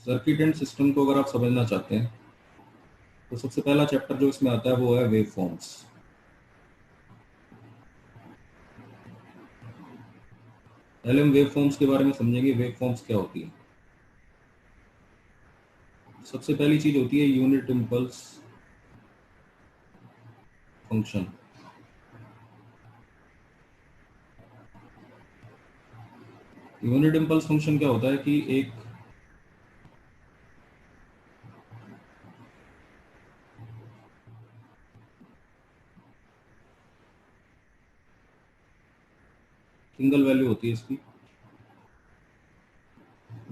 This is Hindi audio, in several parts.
सर्किट एंड सिस्टम को अगर आप समझना चाहते हैं तो सबसे पहला चैप्टर जो इसमें आता है वो है वेव फॉर्म्स। पहले हम वेव फॉर्म्स के बारे में समझेंगे, वेव फॉर्म्स क्या होती है। सबसे पहली चीज होती है unit impulse function. Unit impulse function क्या होता है कि एक सिंगल वैल्यू होती है इसकी,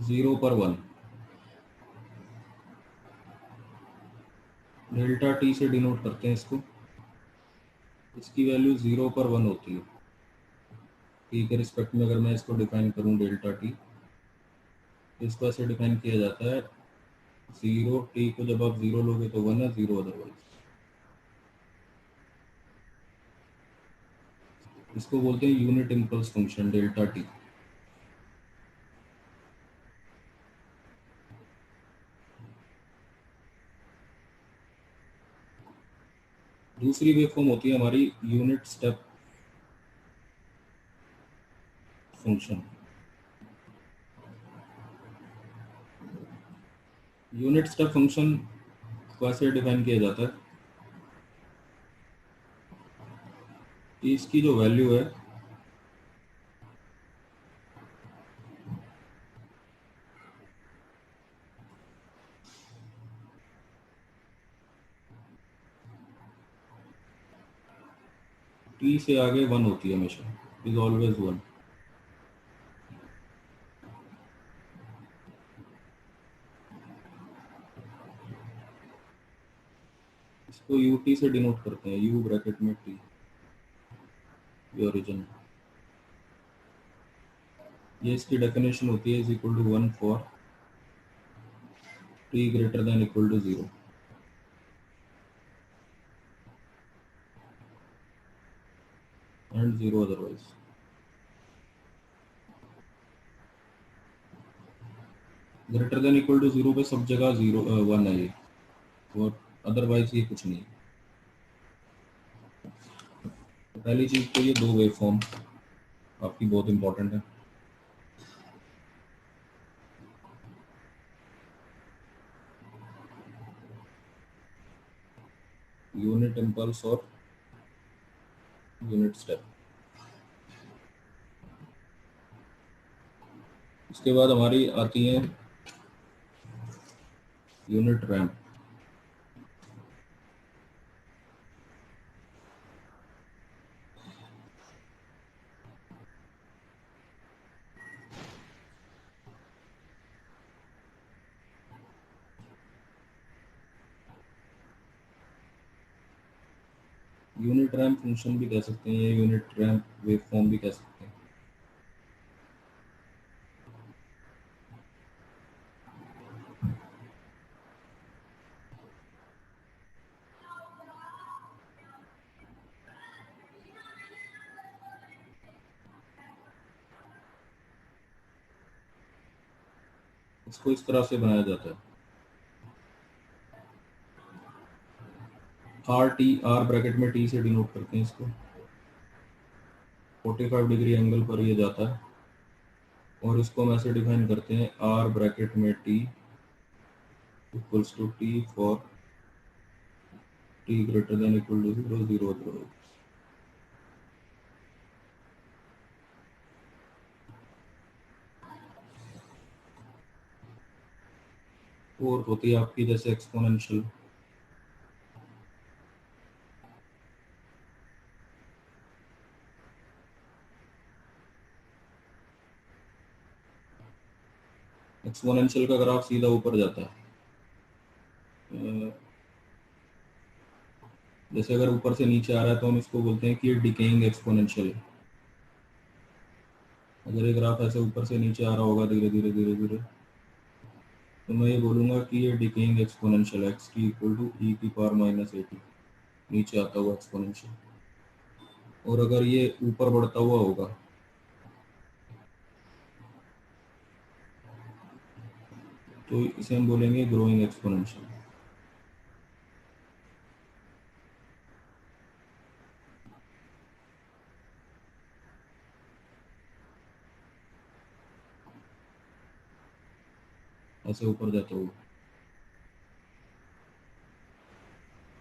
0 पर 1। डेल्टा टी से डिनोट करते हैं इसको। इसकी वैल्यू 0 पर 1 होती है। टी के रिस्पेक्ट में अगर मैं इसको डिफाइन करूं डेल्टा टी, तो इसको ऐसे डिफाइन किया जाता है, 0 टी को जब आप 0 लोगे तो 1 है, 0 अदरवाइज। इसको बोलते हैं unit impulse function delta T. दूसरी वेव फॉर्म होती है हमारी unit step function. Unit step function को ऐसे डिफाइन किया जाता है कि इसकी जो वैल्यू है टी से आगे 1 होती है हमेशा, इज ऑलवेज 1। इसको यू टी से डिनोट करते हैं, यू ब्रैकेट में टी, ये ओरिजिन। ये इसकी डेफिनेशन होती है, is equal to 1 for t greater than equal to 0 and 0 otherwise. Greater than equal to 0 पे सब जगह 0 1 है ये, और अदरवाइज ये कुछ नहीं। तो पहली चीज तो ये दो वेव फॉर्म आपकी बहुत इंपॉर्टेंट है। यूनिट इम्पल्स और यूनिट स्टेप। उसके बाद हमारी आती है unit ramp. Unit ramp function भी कह सकते हैं, या यूनिट रैम्प वेव फॉर्म भी कह सकते हैं। इसको इस तरह से बनाया जाता है, आर टी, आर ब्रैकेट में टी से डिनोट करते हैं इसको। 45 डिग्री एंगल पर ये जाता है, और इसको हम ऐसे डिफाइन करते हैं, आर ब्रैकेट में t equals to t for t greater than equal to 0, 0 otherwise. और होती है आपकी जैसे एक्सपोनेंशियल। एक्सपोनेंशियल का ग्राफ सीधा ऊपर जाता है। जैसे अगर ऊपर से नीचे आ रहा है तो हम इसको बोलते हैं कि ये डिकेइंग एक्सपोनेंशियल है। अगर ये ग्राफ ऐसे ऊपर से नीचे आ रहा होगा धीरे धीरे धीरे धीरे, तो मैं ये बोलूँगा कि ये decaying exponential, x t equal to e की पावर माइनस ए टी, नीचे आता हुआ एक्सपोनेंशियल। और अगर ये ऊपर बढ़ता हुआ होगा तो इसे हम बोलेंगे ग्रोइंग एक्सपोनेंशियल। ऐसे ऊपर जाता हुआ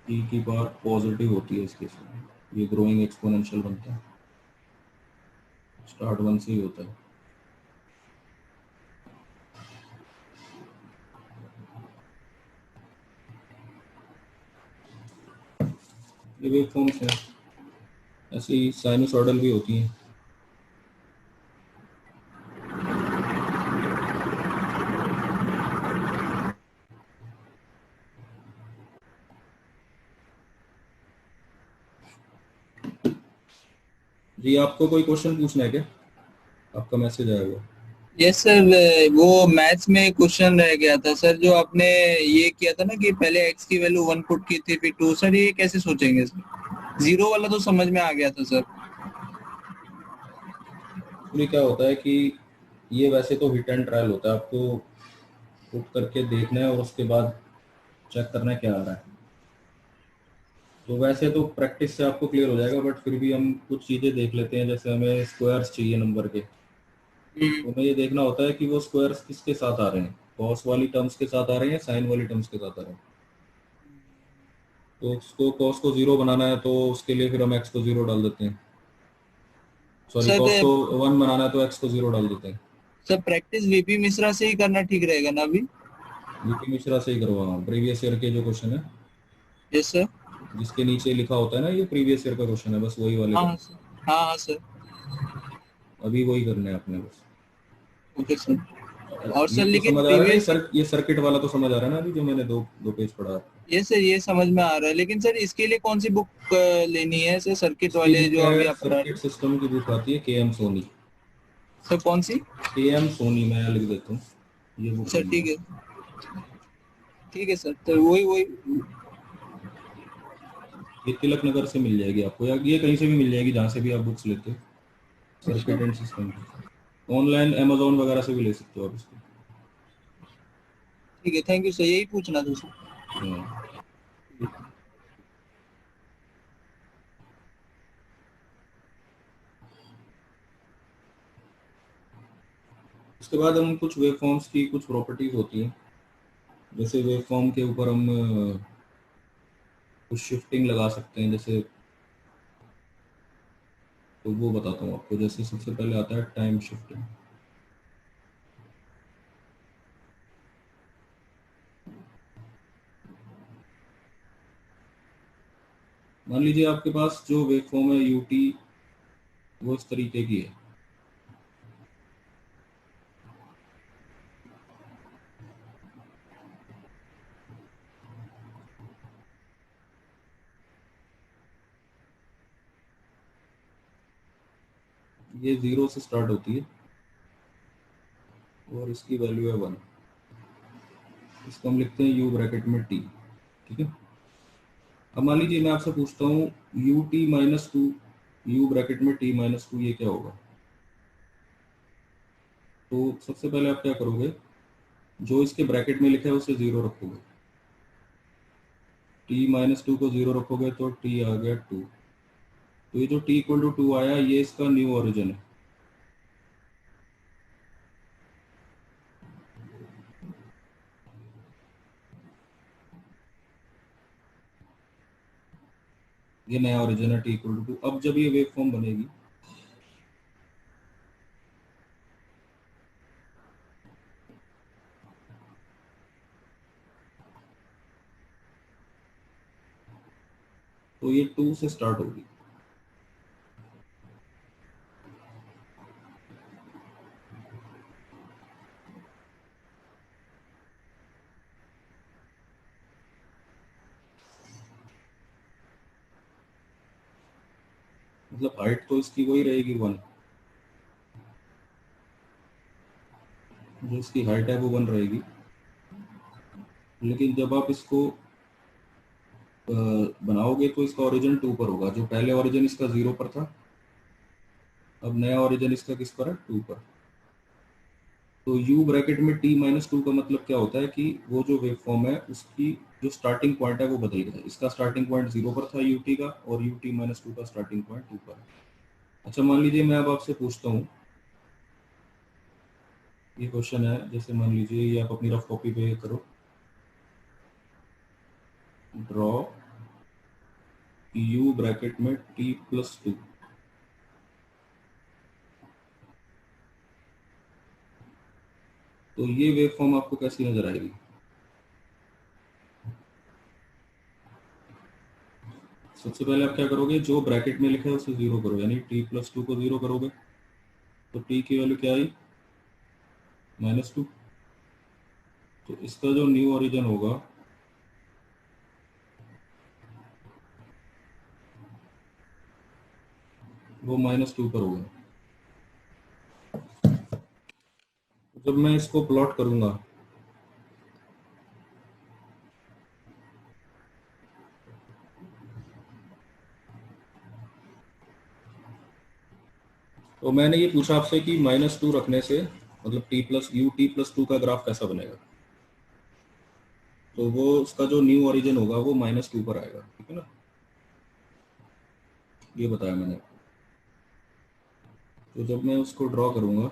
e की पावर पॉजिटिव होती है इस केस में, ये ग्रोइंग एक्सपोनेंशियल बनता है। स्टार्ट 1 से ही होता है। ये वेव फॉर्म्स हैं, ऐसे ही साइनोसॉइडल भी होती हैं। जी आपको कोई क्वेश्चन पूछना है क्या? आपका मैसेज आया हुआ। यस सर, वो मैथ्स में क्वेश्चन रह गया था सर, जो आपने ये किया था ना कि पहले एक्स की वैल्यू 1 पुट की थी फिर 2, सर ये कैसे सोचेंगे सर? जीरो वाला तो समझ में आ गया था सर। एक्चुअली क्या होता है कि ये वैसे तो हिट एंड ट्रायल होता है, आपको पुट करके देखना है और उसके बाद चेक करना है क्या आ रहा है। तो वैसे तो प्रैक्टिस से आपको क्लियर हो जाएगा, बट फिर भी हम कुछ चीज़ें देख लेते हैं। जैसे हमें स्क्वायर्स चाहिए नंबर के, तो हमें ये देखना होता है कि वो स्क्वायर्स किसके साथ आ रहे हैं, कॉस वाली टर्म्स के साथ आ रहे हैं या साइन वाली टर्म्स के साथ आ रहे हैं। तो उसको कॉस को जीरो बनाना है तो उसके लिए फिर हम एक्स को जीरो डाल देते हैं। सॉरी, सर कॉस को 1 बनाना है तो एक्स को जीरो डाल देते हैं। सर प्रैक्टिस वीपी मिश्रा से ही करना ठीक रहेगा ना अभी? वीपी मिश्रा से ही करवाना, प्रीवियस ईयर के जो क्वेश्चन है यस सर। जिसके नीचे लिखा होता है ना ये प्रीवियस ईयर का क्वेश्चन है, बस वही वाले हाँ हाँ करना। सर। हाँ हाँ सर। अभी वही करना है अपने बस। Okay sir. और ये सर तो लेकिन समझ आ रहा है ना, प्रीवियस, ये सर्किट वाला तो समझ आ रहा है ना, अभी जो मैंने दो दो पेज पढ़ा आपको। ये सर ये समझ में आ रहा है, लेकिन सर इसके लिए कौन सी बुक लेनी है सर, सर्किट इसकी वाले बुक जो है, अभी आप पढ़ा रहे सर्किट हैं? सिस्टम की बुक आती है के एम सोनी। सर कौन सी? के एम सोनी, मैं लिख देता हूँ, ये बुक सर लेनी ठीक है। है। ठीक है सर, तो वही वही। ये तिलक नगर से मिल जाएगी आपको, या ये कहीं से भी मिल जाएगी जहाँ से भी आप बुक्स लेते हो, अच्छा। सर्किट एंड सिस्टम की। ऑनलाइन अमेजोन वगैरह से भी ले सकते हो आप इसको। ठीक है, थैंक यू सर, यही पूछना था सर। हाँ। उसके बाद हम कुछ वेव फॉर्म्स की कुछ प्रॉपर्टीज होती हैं, जैसे वेव फॉर्म के ऊपर हम कुछ शिफ्टिंग लगा सकते हैं। जैसे तो वो बताता हूँ आपको। जैसे सबसे पहले आता है टाइम शिफ्टिंग। मान लीजिए आपके पास जो वेव फॉर्म है यूटी, वो इस तरीके की है। ये जीरो से स्टार्ट होती है और इसकी वैल्यू है 1। इसको हम लिखते हैं यू ब्रैकेट में टी। ठीक है। अब मान लीजिए मैं आपसे पूछता हूँ you t minus two, you bracket में टी माइनस टू, ये क्या होगा? तो सबसे पहले आप क्या करोगे, जो इसके ब्रैकेट में लिखा है उसे जीरो रखोगे। टी माइनस टू को जीरो रखोगे तो टी आ गया 2। तो ये जो टी इक्वल टू 2 आया, ये इसका न्यू ओरिजिन है। ये नया ओरिजिन है टी इक्वल टू 2। अब जब ये वेव फॉर्म बनेगी, तो ये 2 से स्टार्ट होगी। मतलब हाइट तो इसकी वही रहेगी 1, जो इसकी हाइट है वो 1 रहेगी। लेकिन जब आप इसको बनाओगे तो इसका ओरिजिन 2 पर होगा। जो पहले ओरिजिन इसका 0 पर था, अब नया ओरिजिन इसका किस पर है? 2 पर। तो u ब्रैकेट में t माइनस टू का मतलब क्या होता है कि वो जो वेव फॉर्म है उसकी जो स्टार्टिंग पॉइंट है वो बदल गया है। इसका स्टार्टिंग पॉइंट 0 पर था ut का, और ut माइनस टू का स्टार्टिंग पॉइंट 2 पर है। अच्छा, मान लीजिए मैं अब आपसे पूछता हूँ, ये क्वेश्चन है, जैसे मान लीजिए ये आप अपनी रफ कॉपी पे करो, ड्रॉ u ब्रैकेट में t प्लस टू। तो ये वेव फॉर्म आपको कैसी नजर आएगी? सबसे पहले आप क्या करोगे, जो ब्रैकेट में लिखा है उसे जीरो करो, यानी t प्लस टू को जीरो करोगे तो t की वैल्यू क्या आई? Minus two. तो इसका जो न्यू ओरिजिन होगा वो माइनस टू पर होगा। जब मैं इसको प्लॉट करूंगा तो मैंने ये पूछा आपसे कि माइनस टू रखने से मतलब टी प्लस टू का ग्राफ कैसा बनेगा। तो वो उसका जो न्यू ओरिजिन होगा वो माइनस टू पर आएगा, ठीक है ना, ये बताया मैंने। तो जब मैं उसको ड्रॉ करूंगा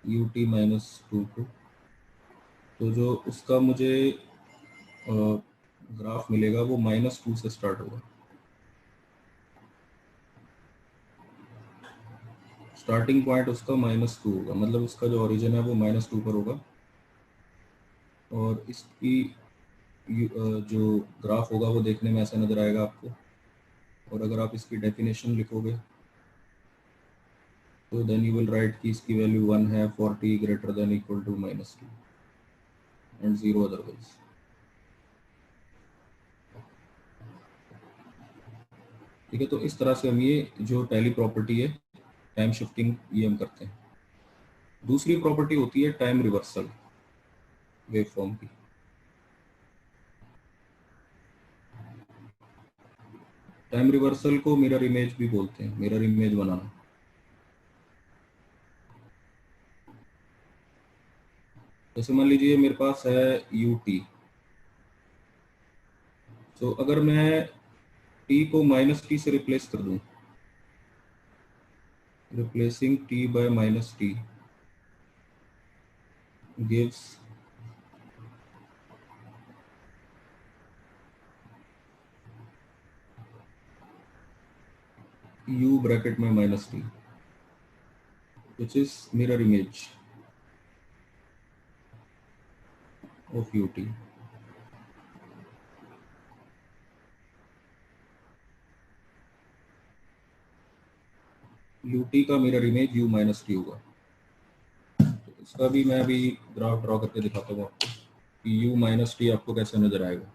यू टी माइनस टू को, तो जो उसका मुझे ग्राफ मिलेगा वो माइनस टू से स्टार्ट होगा। स्टार्टिंग पॉइंट उसका माइनस टू होगा, मतलब उसका जो ओरिजिन है वो माइनस टू पर होगा। और इसकी जो ग्राफ होगा वो देखने में ऐसा नज़र आएगा आपको। और अगर आप इसकी डेफिनेशन लिखोगे तो देन यू विल राइट कि इसकी वैल्यू 1 है for t greater than equal to minus two and zero otherwise. ठीक है, तो इस तरह से हम ये जो पहली प्रॉपर्टी है टाइम शिफ्टिंग ये हम करते हैं। दूसरी प्रॉपर्टी होती है टाइम रिवर्सल वेव फॉर्म की। टाइम रिवर्सल को मिरर इमेज भी बोलते हैं, मिरर इमेज बनाना। जैसे मान लीजिए मेरे पास है यू टी, तो अगर मैं टी को माइनस टी से रिप्लेस कर दूं, replacing t by minus t gives u bracket में minus t which is mirror image of ut। ut का mirror image u minus t होगा। तो इसका भी मैं अभी ग्राफ ड्रॉ करके दिखाता हूँ आपको कि u माइनस टी आपको कैसे नजर आएगा।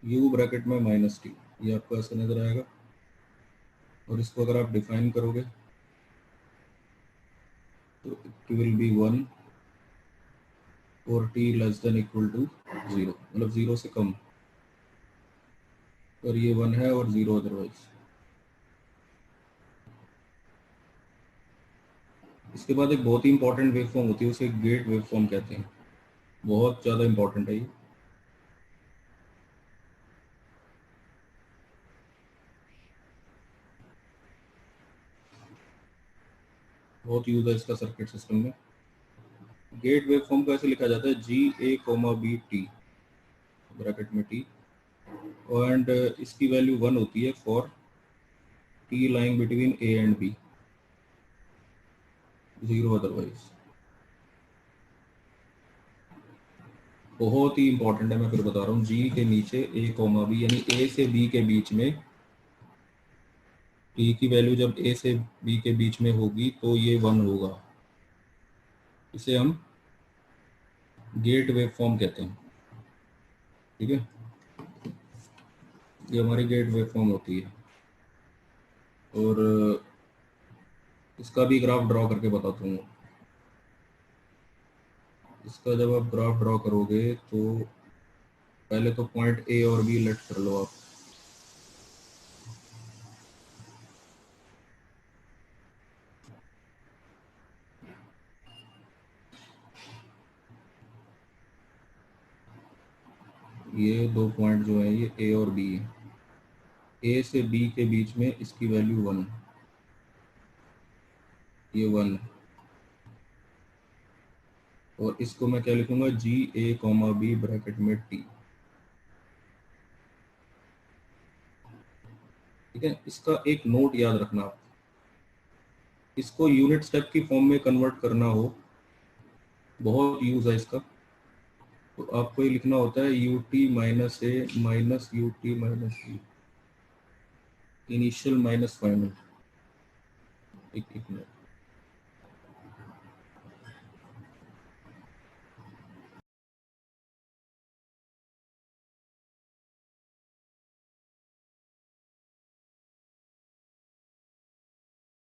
u ब्रैकेट में माइनस टी, ये आपको ऐसे नजर आएगा। और इसको अगर आप डिफाइन करोगे तो इट विल बी 1 और t less than equal to zero, मतलब जीरो से कम। और ये 1 है और जीरो अदरवाइज। इसके बाद एक बहुत ही इंपॉर्टेंट वेव फॉर्म होती है, उसे गेट वेव फॉर्म कहते हैं। बहुत ज़्यादा इंपॉर्टेंट है ये। बहुत यूज है इसका सर्किट सिस्टम में। गेट वेव फॉर्म को ऐसे लिखा जाता है g a comma b t bracket में टी, एंड इसकी वैल्यू 1 होती है for t lying between a and b, zero otherwise. बहुत ही इंपॉर्टेंट है, मैं फिर बता रहा हूँ। जी के नीचे ए कॉमा बी, यानी ए से बी के बीच में टी की वैल्यू जब ए से बी के बीच में होगी तो ये 1 होगा। इसे हम गेट वेव फॉर्म कहते हैं। ठीक है, ये हमारी गेट वेव फॉर्म होती है। और इसका भी ग्राफ ड्रॉ करके बताता हूँ। इसका जब आप ग्राफ ड्रॉ करोगे तो पहले तो पॉइंट ए और बी लेट कर लो आप। ये दो पॉइंट जो है ये ए और बी है। ए से बी के बीच में इसकी वैल्यू 1, ये 1 है। और इसको मैं क्या लिखूंगा, जी ए कॉमा बी ब्रैकेट में टी। ठीक है, इसका एक नोट याद रखना आप, इसको यूनिट स्टेप की फॉर्म में कन्वर्ट करना हो, बहुत यूज है इसका, तो आपको ये लिखना होता है u t minus a minus u t minus b, initial minus final. एक मिनट,